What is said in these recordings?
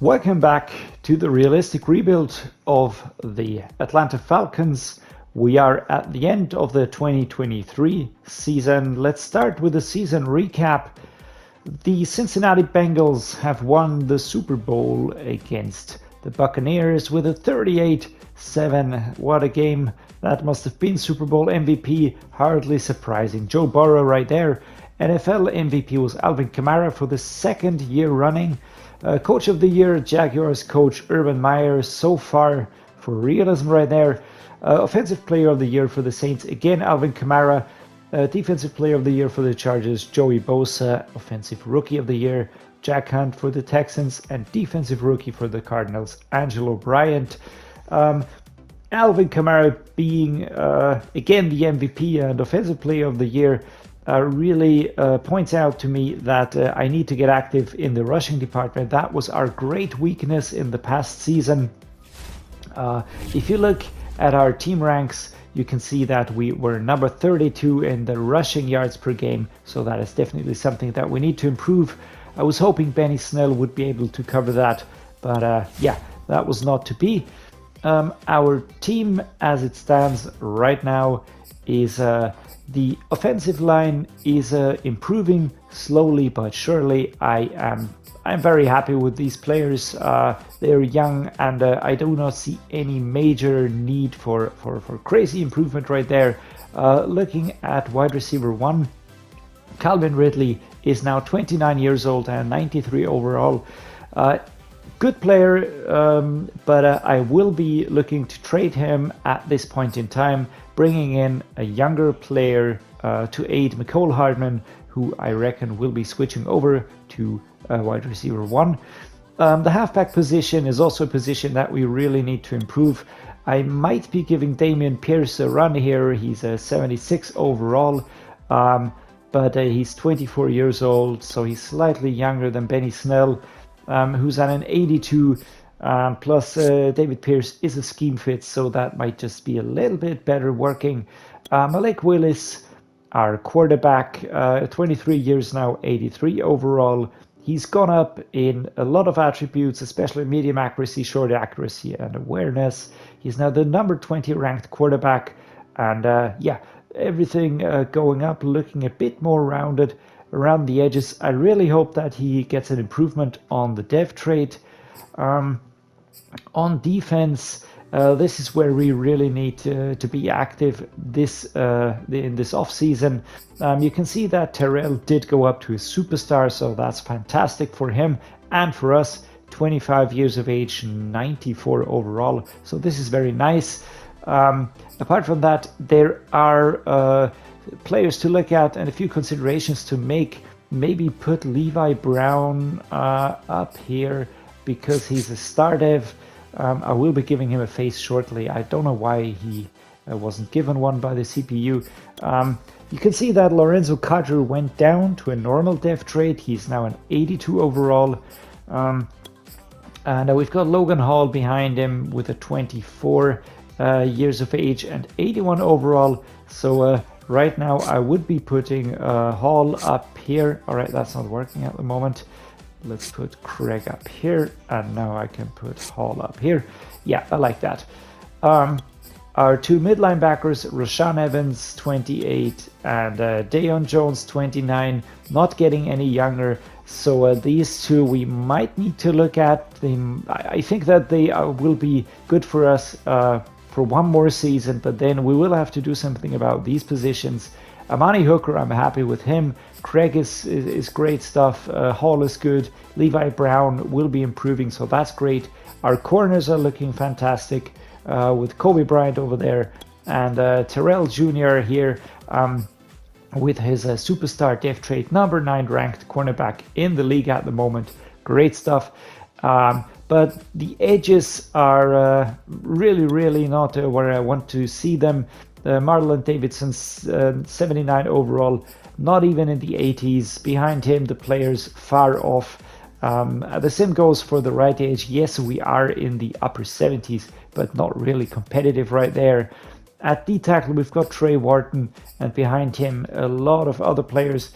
Welcome back to the realistic rebuild of the Atlanta Falcons. We are at the end of the 2023 season. Let's start with the season recap. The Cincinnati Bengals have won the Super Bowl against the Buccaneers with a 38-7. What a game. That must have been Super Bowl MVP. Hardly surprising. Joe Burrow right there. NFL MVP was Alvin Kamara for the second year running. Coach of the Year, Jaguars coach Urban Meyer, so far for realism right there. Offensive Player of the Year for the Saints, again Alvin Kamara. Defensive Player of the Year for the Chargers, Joey Bosa. Offensive Rookie of the Year, Jack Hunt for the Texans. And Defensive Rookie for the Cardinals, Angelo Bryant. Alvin Kamara being again the MVP and Offensive Player of the Year really points out to me that I need to get active in the rushing department. That was our great weakness in the past season. If you look at our team ranks, you can see that we were number 32 in the rushing yards per game, so that is definitely something that we need to improve. I was hoping Benny Snell would be able to cover that, but yeah, that was not to be. Our team as it stands right now is the offensive line is improving slowly but surely. I'm very happy with these players. They're young, and I do not see any major need for crazy improvement right there. Looking at wide receiver 1, Calvin Ridley is now 29 years old and 93 overall. Good player, but I will be looking to trade him at this point in time, bringing in a younger player to aid Mecole Hardman, who I reckon will be switching over to wide receiver 1. The halfback position is also a position that we really need to improve. I might be giving Dameon Pierce a run here. He's a 76 overall, but he's 24 years old, so he's slightly younger than Benny Snell, who's at an 82. Plus David Pierce is a scheme fit, so that might just be a little bit better working. Malik Willis, our quarterback, 23 years now, 83 overall. He's gone up in a lot of attributes, especially medium accuracy, short accuracy, and awareness. He's now the number 20 ranked quarterback, and yeah, everything going up, looking a bit more rounded around the edges. I really hope that he gets an improvement on the dev trait. On defense, this is where we really need to be active in this off season. You can see that Tyrell did go up to a superstar, so that's fantastic for him and for us. 25 years of age, 94 overall, so this is very nice. Apart from that, there are players to look at and a few considerations to make. Maybe put Levi Brown up here because he's a star dev. I will be giving him a face shortly. I don't know why he wasn't given one by the CPU. You can see that Lorenzo Carter went down to a normal dev trait. He's now an 82 overall. And we've got Logan Hall behind him with a 24 years of age and 81 overall. So right now I would be putting Hall up here. All right, that's not working at the moment. Let's put Craig up here, and now I can put Hall up here. Yeah, I like that. Our two mid linebackers, Rashaan Evans, 28, and Deion Jones, 29, not getting any younger. So these two we might need to look at. I think that they will be good for us for one more season, but then we will have to do something about these positions. Amani Hooker, I'm happy with him. Craig is great stuff. Hall is good. Levi Brown will be improving, so that's great. Our corners are looking fantastic with Kobe Bryant over there and Tyrell Jr. here with his superstar dev trait, number 9 ranked cornerback in the league at the moment. Great stuff. But the edges are really not where I want to see them. Marlon Davidson, 79 overall, not even in the 80s. Behind him, the players far off. The same goes for the right edge. Yes, we are in the upper 70s, but not really competitive right there. At D tackle, we've got Trey Wharton, and behind him, a lot of other players.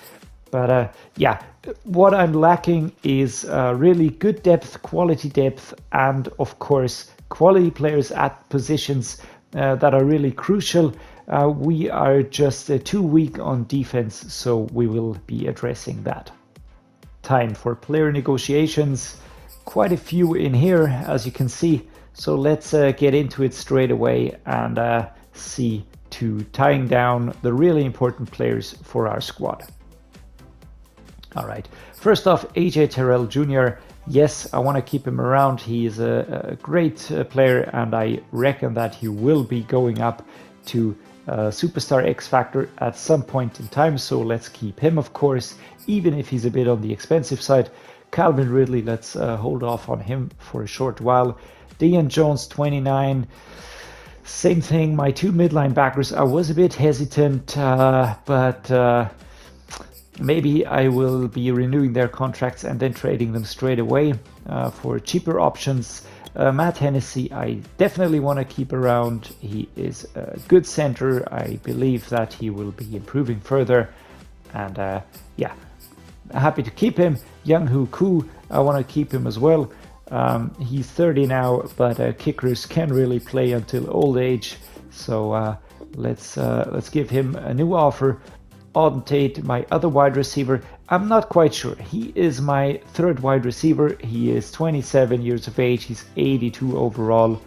But yeah, what I'm lacking is really good depth, quality depth, and of course, quality players at positions that are really crucial. We are just too weak on defense, so we will be addressing that. Time for player negotiations. Quite a few in here, as you can see. So let's get into it straight away and see to tying down the really important players for our squad. All right, first off, Tyrell Jr. Yes, I want to keep him around. He is a great player, and I reckon that he will be going up to Superstar X Factor at some point in time. So let's keep him, of course, even if he's a bit on the expensive side. Calvin Ridley, let's hold off on him for a short while. Deion Jones, 29. Same thing, my two midline backers. I was a bit hesitant, but maybe I will be renewing their contracts and then trading them straight away for cheaper options. Matt Hennessy, I definitely want to keep around. He is a good center. I believe that he will be improving further. And yeah, happy to keep him. Young-Hoo Koo, I want to keep him as well. He's 30 now, but kickers can really play until old age. So let's give him a new offer. Auden Tate, my other wide receiver, I'm not quite sure. He is my third wide receiver. He is 27 years of age. He's 82 overall.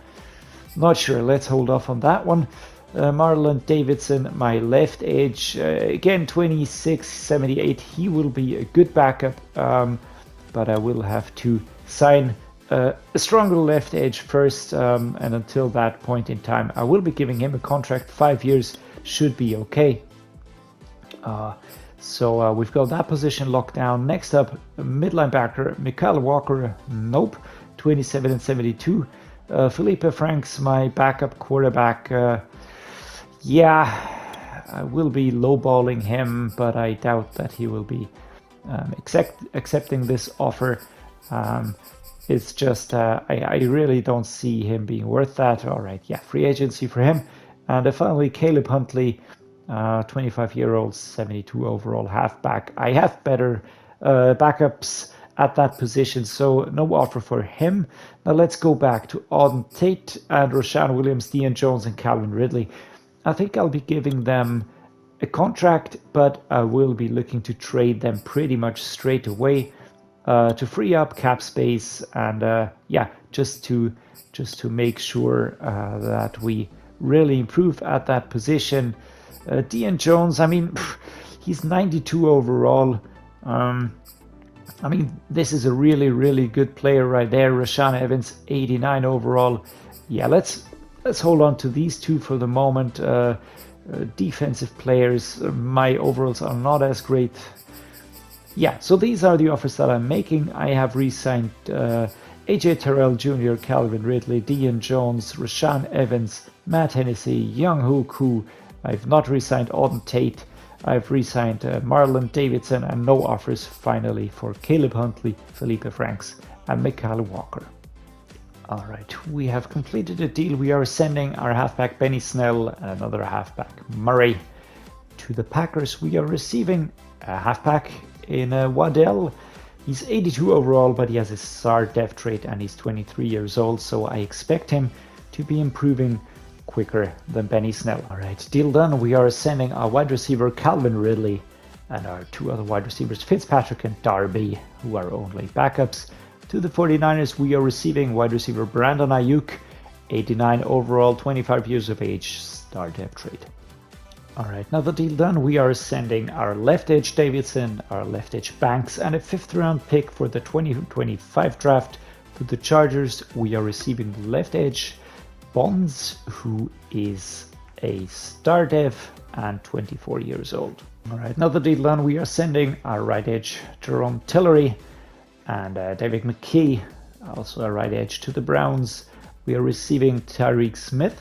Not sure. Let's hold off on that one. Marlon Davidson, my left edge, again 26, 78. He will be a good backup, but I will have to sign a stronger left edge first, and until that point in time, I will be giving him a contract. 5 years should be okay. So we've got that position locked down. Next up, midline backer, Mykal Walker, nope, 27 and 72. Felipe Franks, my backup quarterback. Yeah, I will be lowballing him, but I doubt that he will be accepting this offer. It's just, I really don't see him being worth that. All right, yeah, free agency for him. And finally, Caleb Huntley, 25-year-old, 72 overall halfback. I have better backups at that position, so no offer for him. Now let's go back to Auden Tate and Rashaan Williams, Deion Jones, and Calvin Ridley. I think I'll be giving them a contract, but I will be looking to trade them pretty much straight away to free up cap space and yeah, just to make sure that we really improve at that position. Deion Jones, I mean, he's 92 overall. I mean, this is a really good player right there. Rashaan Evans, 89 overall. Yeah, let's hold on to these two for the moment. Defensive players, my overalls are not as great. Yeah, so these are the offers that I'm making. I have re-signed Tyrell Jr., Calvin Ridley, Deion Jones, Rashaan Evans, Matt Hennessy, Young-Hoo Koo. I've not re-signed Auden Tate. I've re-signed Marlon Davidson, and no offers finally for Caleb Huntley, Felipe Franks, and Mykal Walker. All right, we have completed a deal. We are sending our halfback Benny Snell and another halfback Murray to the Packers. We are receiving a halfback in Waddell. He's 82 overall, but he has a SAR depth rate and he's 23 years old, so I expect him to be improving quicker than Benny Snell. All right, deal done. We are sending our wide receiver Calvin Ridley and our two other wide receivers Fitzpatrick and Darby, who are only backups. To the 49ers, we are receiving wide receiver Brandon Ayuk, 89 overall, 25 years of age, SAR depth rate. All right, now the deal done. We are sending our left edge Davidson, our left edge Banks, and a 5th round pick for the 2025 draft to the Chargers. We are receiving the left edge Bonds, who is a star dev and 24 years old. All right, now the deal done. We are sending our right edge Jerome Tillery and David McKee, also a right edge, to the Browns. We are receiving Tyreek Smith.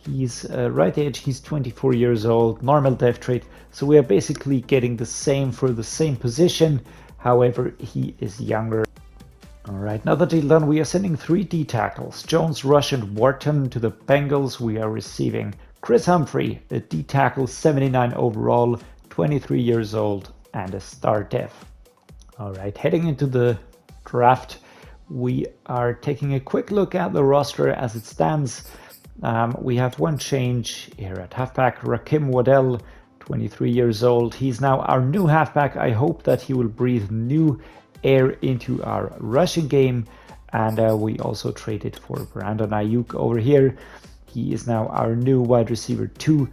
He's right edge, he's 24 years old, normal depth rate. So we are basically getting the same for the same position. However, he is younger. All right, now the deal done. We are sending 3 D tackles, Jones, Rush, and Wharton, to the Bengals. We are receiving Chris Humphrey, a D tackle, 79 overall, 23 years old, and a star dev. All right, heading into the draft, we are taking a quick look at the roster as it stands. We have one change here at halfback. Rakim Waddell, 23 years old. He's now our new halfback. I hope that he will breathe new air into our rushing game. And we also traded for Brandon Ayuk over here. He is now our new wide receiver 2,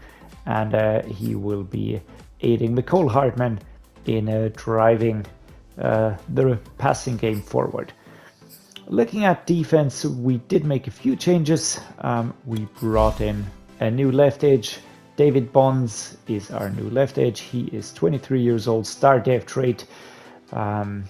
and he will be aiding Mecole Hardman in driving the passing game forward. Looking at defense, we did make a few changes. We brought in a new left edge. David Bonds is our new left edge. He is 23 years old, star dev trait, and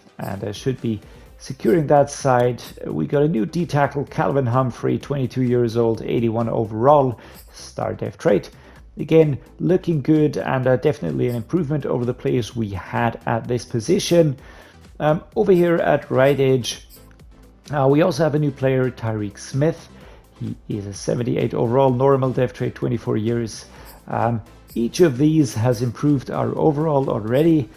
should be securing that side. We got a new D-tackle, Calvin Humphrey, 22 years old, 81 overall, star dev trait. Again, looking good, and definitely an improvement over the players we had at this position. Over here at right edge, we also have a new player, Tyreek Smith. He is a 78 overall, normal dev trait, 24 years. Each of these has improved our overall already.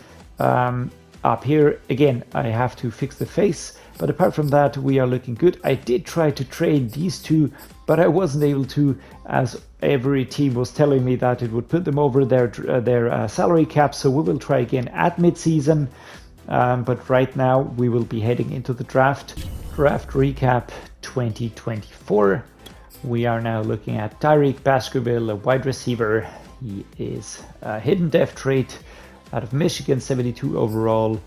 Up here, again, I have to fix the face, but apart from that, we are looking good. I did try to trade these two, but I wasn't able to, as every team was telling me that it would put them over their salary cap, so we will try again at mid-season. But right now, we will be heading into the draft. Draft recap 2024. We are now looking at Tyreek Baskerville, a wide receiver. He is a hidden dev trait out of Michigan, 72 overall.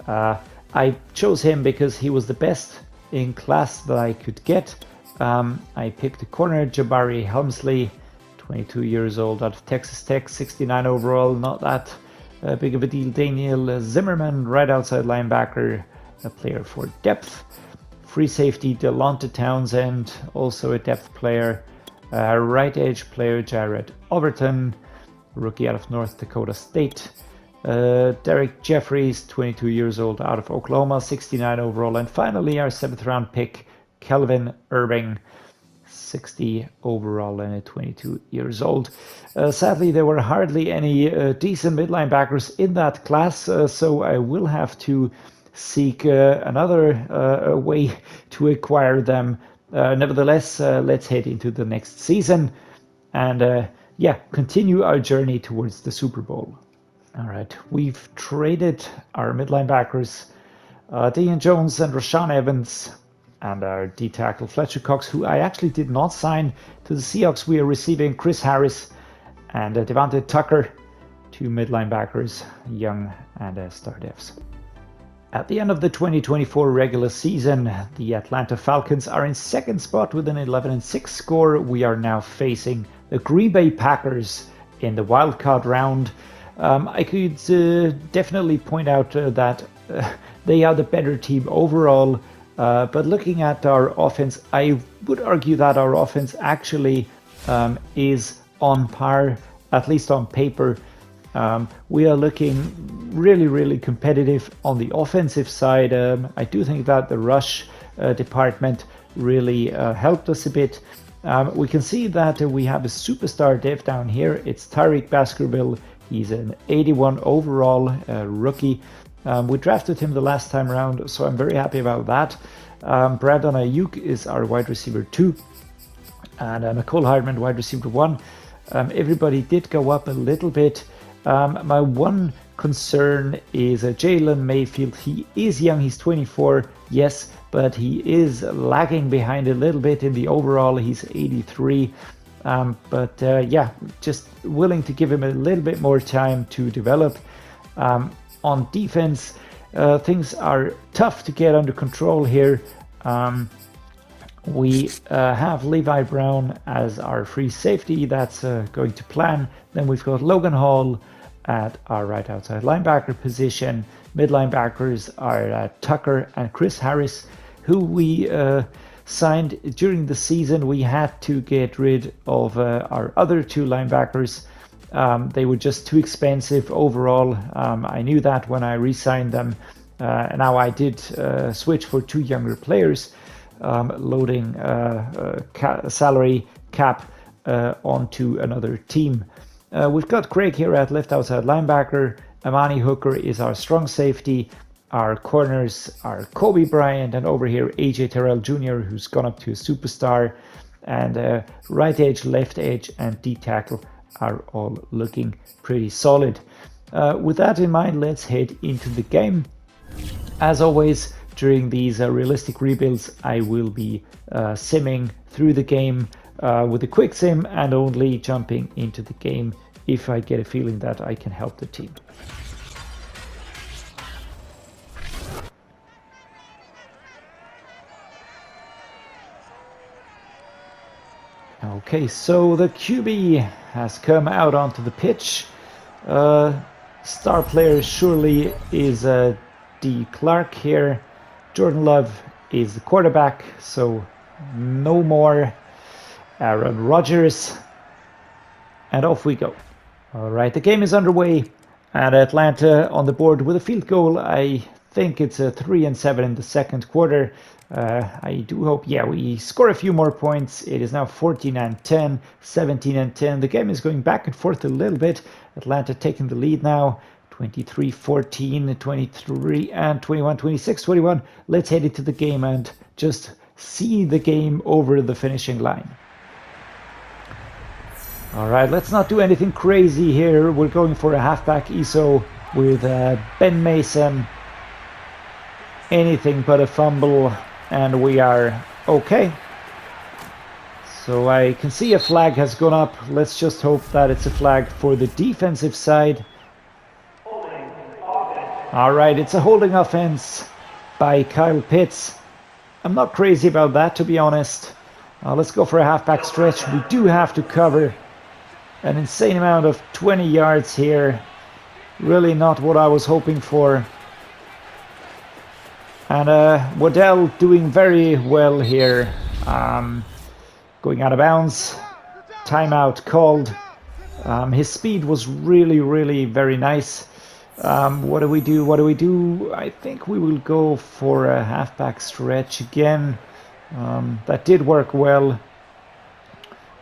I chose him because he was the best in class that I could get. I picked the corner, Jabari Helmsley, 22 years old, out of Texas Tech, 69 overall. Not that big of a deal. Daniel Zimmerman, right outside linebacker, a player for depth. Free safety, Delonta Townsend, also a depth player. Right edge player, Jared Overton, rookie out of North Dakota State. Derek Jeffries, 22 years old, out of Oklahoma, 69 overall. And finally, our 7th round pick, Kelvin Irving, 60 overall and 22 years old. Sadly, there were hardly any decent mid linebackers in that class, so I will have to seek another way to acquire them. Nevertheless, let's head into the next season and continue our journey towards the Super Bowl. All right, we've traded our mid linebackers, Deion Jones and Rashaan Evans, and our D-tackle Fletcher Cox, who I actually did not sign to the Seahawks. We are receiving Chris Harris and Devontae Tucker, 2 mid linebackers, young and star devs. At the end of the 2024 regular season, the Atlanta Falcons are in second spot with an 11-6 score. We are now facing the Green Bay Packers in the wildcard round. I could definitely point out that they are the better team overall, but looking at our offense, I would argue that our offense actually is on par, at least on paper. We are looking really competitive on the offensive side. I do think that the rush department really helped us a bit. We can see that we have a superstar dev down here. It's Tyreek Baskerville. He's an 81 overall rookie. We drafted him the last time around, so I'm very happy about that. Brandon Ayuk is our wide receiver 2, and Mecole Hardman, wide receiver 1. Everybody did go up a little bit. My one concern is Jalen Mayfield. He is young, he's 24, yes, but he is lagging behind a little bit in the overall. He's 83. Just willing to give him a little bit more time to develop. On defense, things are tough to get under control here. We have Levi Brown as our free safety. That's going to plan. Then we've got Logan Hall at our right outside linebacker position. Mid linebackers are Tucker and Chris Harris, who we signed during the season. We had to get rid of our other 2 linebackers. They were just too expensive overall. I knew that when I re-signed them. Now I did switch for 2 younger players, loading salary cap onto another team. We've got Craig here at left outside linebacker, Amani Hooker is our strong safety. Our corners are Kobe Bryant, and over here AJ Tyrell Jr., who's gone up to a superstar. And right edge, left edge, and D tackle are all looking pretty solid. With that in mind, let's head into the game. As always, during these realistic rebuilds, I will be simming through the game with a quick sim and only jumping into the game if I get a feeling that I can help the team. Okay, so the QB has come out onto the pitch. Star player surely is D. Clark here. Jordan Love is the quarterback, so no more Aaron Rodgers. And off we go. All right, the game is underway, and Atlanta on the board with a field goal. I think it's a 3-7 in the second quarter. I do hope, yeah, we score a few more points. It is now 14-10, 17-10. The game is going back and forth a little bit. Atlanta taking the lead now, 23-14, 23, and 21-26, 21. Let's head into the game and just see the game over the finishing line. All right, let's not do anything crazy here. We're going for a halfback ISO with Ben Mason. Anything but a fumble, and we are okay. So I can see a flag has gone up. Let's just hope that it's a flag for the defensive side. All right, it's a holding offense by Kyle Pitts. I'm not crazy about that, to be honest. Let's go for a halfback stretch. We do have to cover an insane amount of 20 yards here. Really not what I was hoping for. And Waddell doing very well here. Going out of bounds. Timeout called. His speed was really very nice. What do we do? I think we will go for a halfback stretch again. That did work well.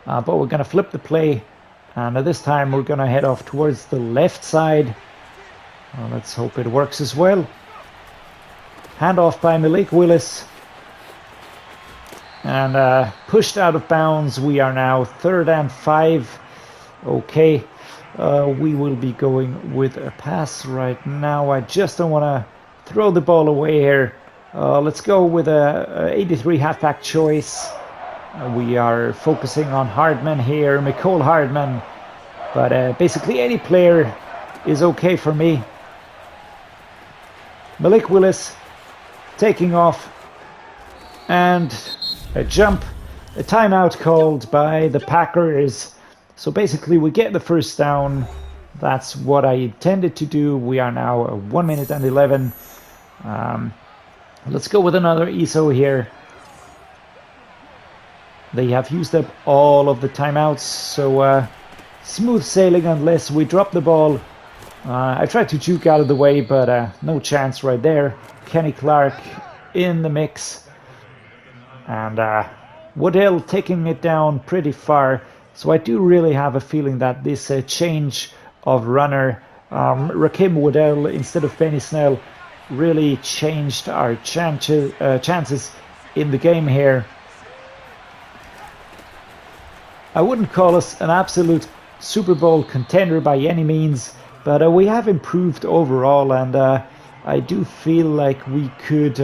But we're going to flip the play. And this time we're going to head off towards the left side. Let's hope it works as well. Handoff by Malik Willis. And pushed out of bounds. We are now 3rd and 5. Okay. We will be going with a pass right now. I just don't want to throw the ball away here. Let's go with a 83 halfback choice. We are focusing on Hardman here, Mecole Hardman. But basically any player is okay for me. Malik Willis taking off. And a jump. A timeout called by the Packers. So basically we get the first down. That's what I intended to do. We are now 1 minute and 11. Let's go with another ISO here. They have used up all of the timeouts, so smooth sailing unless we drop the ball. I tried to juke out of the way, but no chance right there. Kenny Clark in the mix. And Waddell taking it down pretty far. So I do really have a feeling that this change of runner, Rakim Waddell instead of Benny Snell, really changed our chances in the game here. I wouldn't call us an absolute Super Bowl contender by any means, but we have improved overall, and I do feel like we could,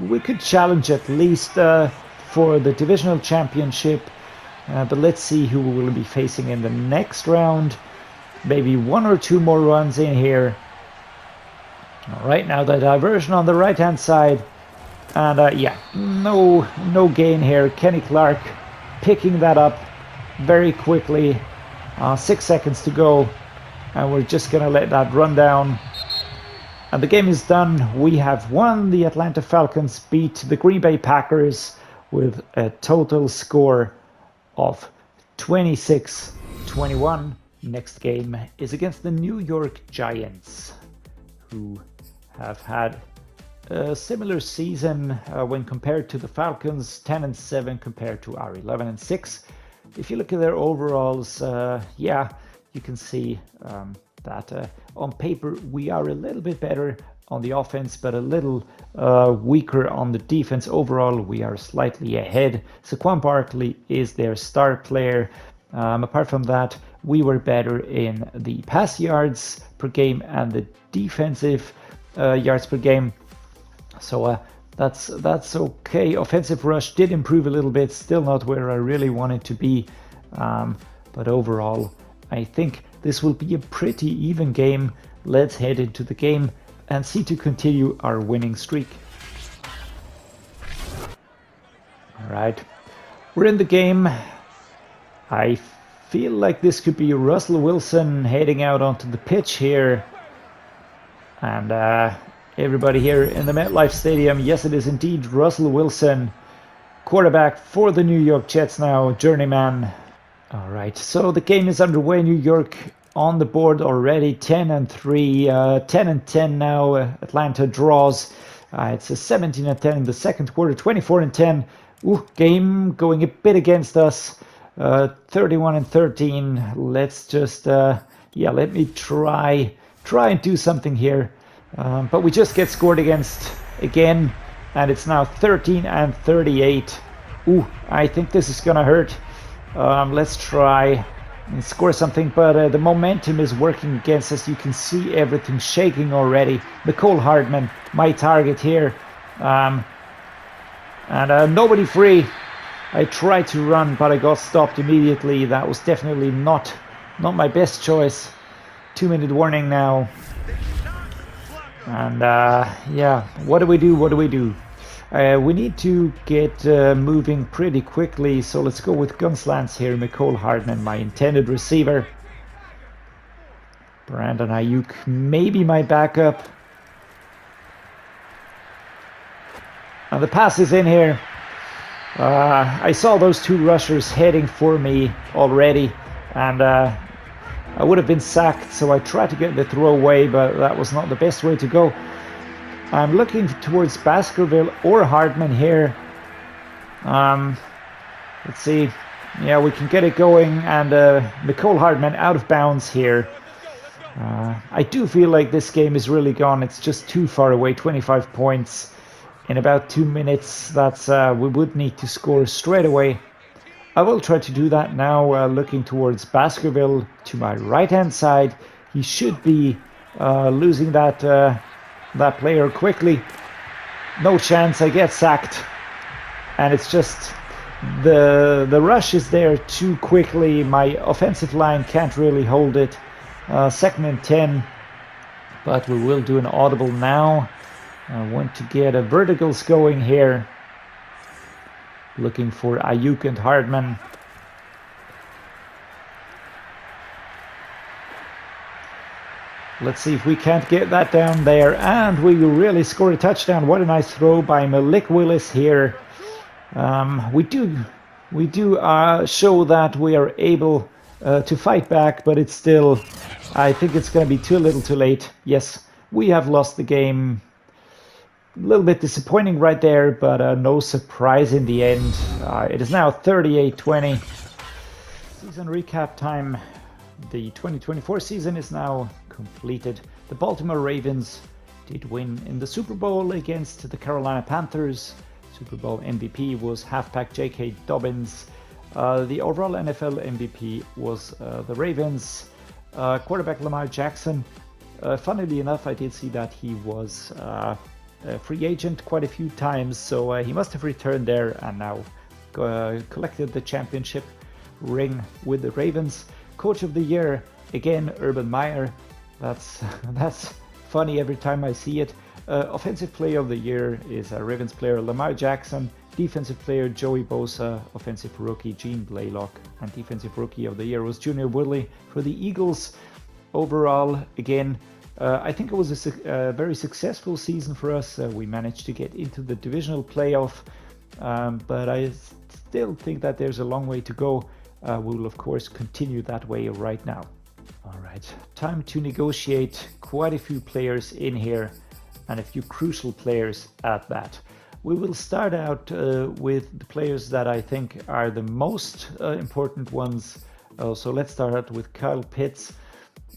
we could challenge at least for the divisional championship. But let's see who we will be facing in the next round. Maybe 1 or 2 more runs in here. All right, now the diversion on the right-hand side. And no gain here. Kenny Clark picking that up very quickly. 6 seconds to go. And we're just going to let that run down. And the game is done. We have won. The Atlanta Falcons beat the Green Bay Packers with a total score of 26-21. Next game is against the New York Giants, who have had a similar season when compared to the Falcons, 10-7 compared to our 11-6. If you look at their overalls, you can see that on paper we are a little bit better on the offense, but a little weaker on the defense. Overall, we are slightly ahead. Saquon Barkley is their star player. Apart from that, we were better in the pass yards per game and the defensive yards per game. So that's okay. Offensive rush did improve a little bit, still not where I really wanted to be. But overall, I think this will be a pretty even game. Let's head into the game and see to continue our winning streak. All right, we're in the game. I feel like this could be Russell Wilson heading out onto the pitch here. And everybody here in the MetLife Stadium, yes, it is indeed Russell Wilson, quarterback for the New York Jets now, journeyman. All right, so the game is underway. New York on the board already, 10-3, 10-10 now. Atlanta draws. It's a 17-10 in the second quarter, 24-10. Ooh, game going a bit against us. 31-13. Let's just, let me try and do something here. But we just get scored against again, and it's now 13-38. Ooh, I think this is gonna hurt. Let's try and score something, but the momentum is working against us. You can see everything shaking already. Mecole Hardman, my target here, and nobody free. I tried to run, but I got stopped immediately. That was definitely not my best choice. 2-minute warning now. And what do we do? We need to get moving pretty quickly, so let's go with Gunslance here. Mecole Hardman, my intended receiver. Brandon Ayuk, maybe my backup. And the pass is in here. I saw those two rushers heading for me already, and I would have been sacked, so I tried to get the throw away, but that was not the best way to go. I'm looking towards Baskerville or Hardman here. Let's see. Yeah, we can get it going, and Mecole Hardman out of bounds here. I do feel like this game is really gone. It's just too far away. 25 points in about 2 minutes. That's we would need to score straight away. I will try to do that now, looking towards Baskerville to my right-hand side. He should be losing that player quickly. No chance, I get sacked. And it's just the rush is there too quickly. My offensive line can't really hold it. 2nd and 10, but we will do an audible now. I want to get a verticals going here. Looking for Ayuk and Hardman. Let's see if we can't get that down there. And we really score a touchdown. What a nice throw by Malik Willis here. We do show that we are able to fight back, but it's still, I think it's going to be too little too late. Yes, we have lost the game. A little bit disappointing right there, but no surprise in the end. It is now 38-20. Season recap time. The 2024 season is now completed. The Baltimore Ravens did win in the Super Bowl against the Carolina Panthers. Super Bowl MVP was halfback J.K. Dobbins. The overall NFL MVP was the Ravens. Quarterback Lamar Jackson. Funnily enough, I did see that he was a free agent quite a few times, so he must have returned there and now collected the championship ring with the Ravens. Coach of the Year, again, Urban Meyer. That's funny every time I see it. Offensive Player of the Year is a Ravens player, Lamar Jackson. Defensive Player, Joey Bosa. Offensive Rookie, Gene Blaylock. And Defensive Rookie of the Year was Junior Woodley for the Eagles. Overall, again, I think it was a very successful season for us. We managed to get into the divisional playoff, but I still think that there's a long way to go. We will, of course, continue that way right now. All right, time to negotiate. Quite a few players in here, and a few crucial players at that. We will start out with the players that I think are the most important ones. So let's start out with Kyle Pitts.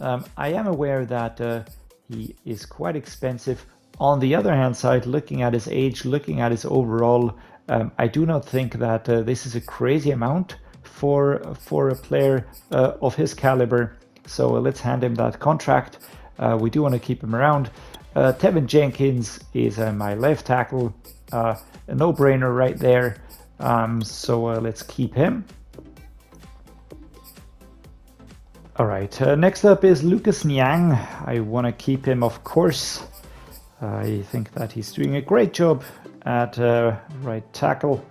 I am aware that he is quite expensive. On the other hand side, looking at his age, looking at his overall, I do not think that this is a crazy amount for a player of his caliber. So let's hand him that contract. We do want to keep him around. Tevin Jenkins is my left tackle, a no-brainer right there. So let's keep him. All right, next up is Lucas Niang. I want to keep him, of course. I think that he's doing a great job at right tackle.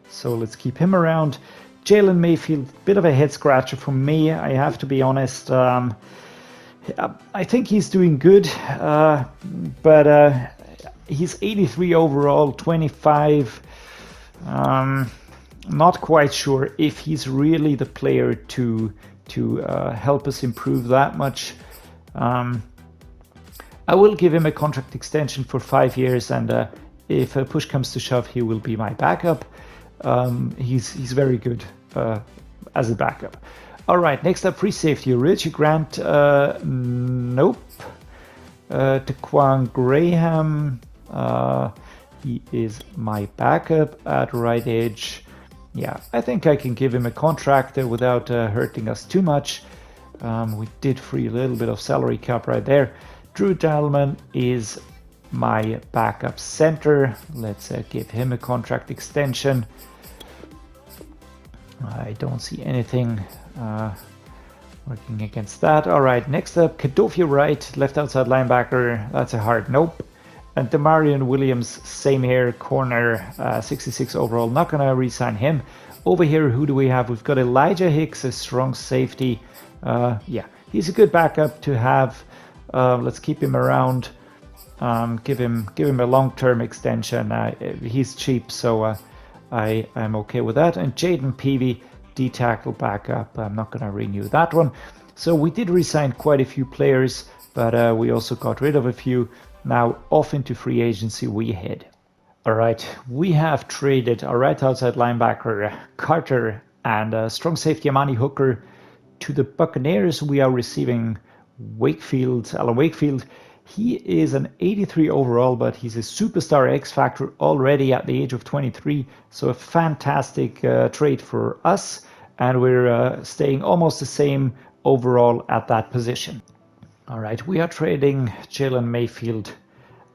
So let's keep him around. Jalen Mayfield, bit of a head scratcher for me, I have to be honest. I think he's doing good, but he's 83 overall, 25. Not quite sure if he's really the player to help us improve that much. I will give him a contract extension for 5 years, and if a push comes to shove, he will be my backup. He's very good as a backup. All right, next up, free safety. Richie Grant, nope. Taquan Graham, he is my backup at right edge. Yeah, I think I can give him a contract without hurting us too much. We did free a little bit of salary cap right there. Drew Dalman is my backup center. Let's give him a contract extension. I don't see anything working against that. All right, next up, Kadofia Wright, left outside linebacker. That's a hard nope. And Demarion Williams, same here, corner, 66 overall. Not gonna re-sign him. Over here, who do we have? We've got Elijah Hicks, a strong safety. Yeah, he's a good backup to have. Let's keep him around. Give him a long-term extension. He's cheap, so I'm okay with that. And Jaden Peavy, D-tackle backup. I'm not gonna renew that one. So we did re-sign quite a few players, but we also got rid of a few. Now off into free agency we head. All right, we have traded our right outside linebacker Carter and strong safety Amani Hooker to the Buccaneers. We are receiving Alan Wakefield. He is an 83 overall, but he's a superstar X Factor already at the age of 23. So a fantastic trade for us, and we're staying almost the same overall at that position. All right, we are trading Jalen Mayfield,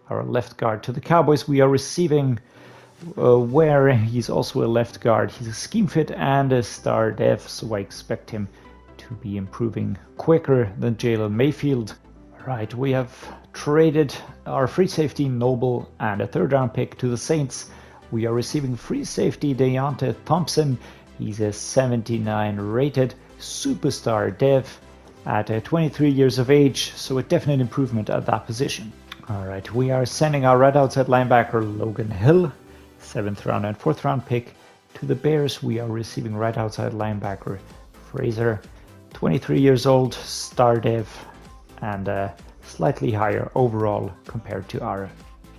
our left guard, to the Cowboys. We are receiving Ware. He's also a left guard. He's a scheme fit and a star dev, so I expect him to be improving quicker than Jalen Mayfield. All right, we have traded our free safety Noble and a third-round pick to the Saints. We are receiving free safety Deontay Thompson. He's a 79 rated superstar dev at 23 years of age, so a definite improvement at that position. All right, we are sending our right outside linebacker Logan Hill, 7th round and 4th round pick, to the Bears. We are receiving right outside linebacker Fraser, 23 years old, star dev, and slightly higher overall compared to our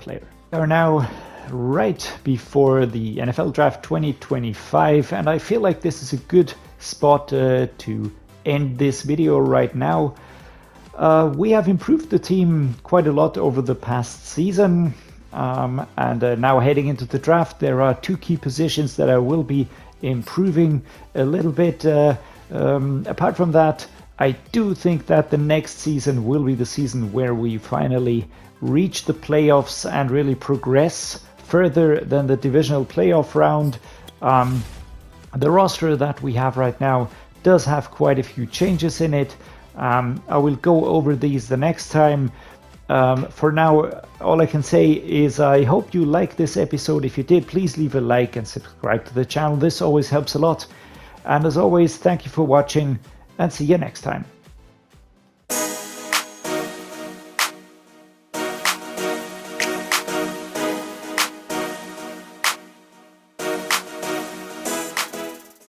player. We are now right before the NFL Draft 2025, and I feel like this is a good spot to end this video right now. We have improved the team quite a lot over the past season, and now heading into the draft, there are 2 key positions that I will be improving a little bit. Apart from that, I do think that the next season will be the season where we finally reach the playoffs and really progress further than the divisional playoff round. The roster that we have right now does have quite a few changes in it. I will go over these the next time. For now, all I can say is I hope you liked this episode. If you did, please leave a like and subscribe to the channel. This always helps a lot. And as always, thank you for watching, and see you next time.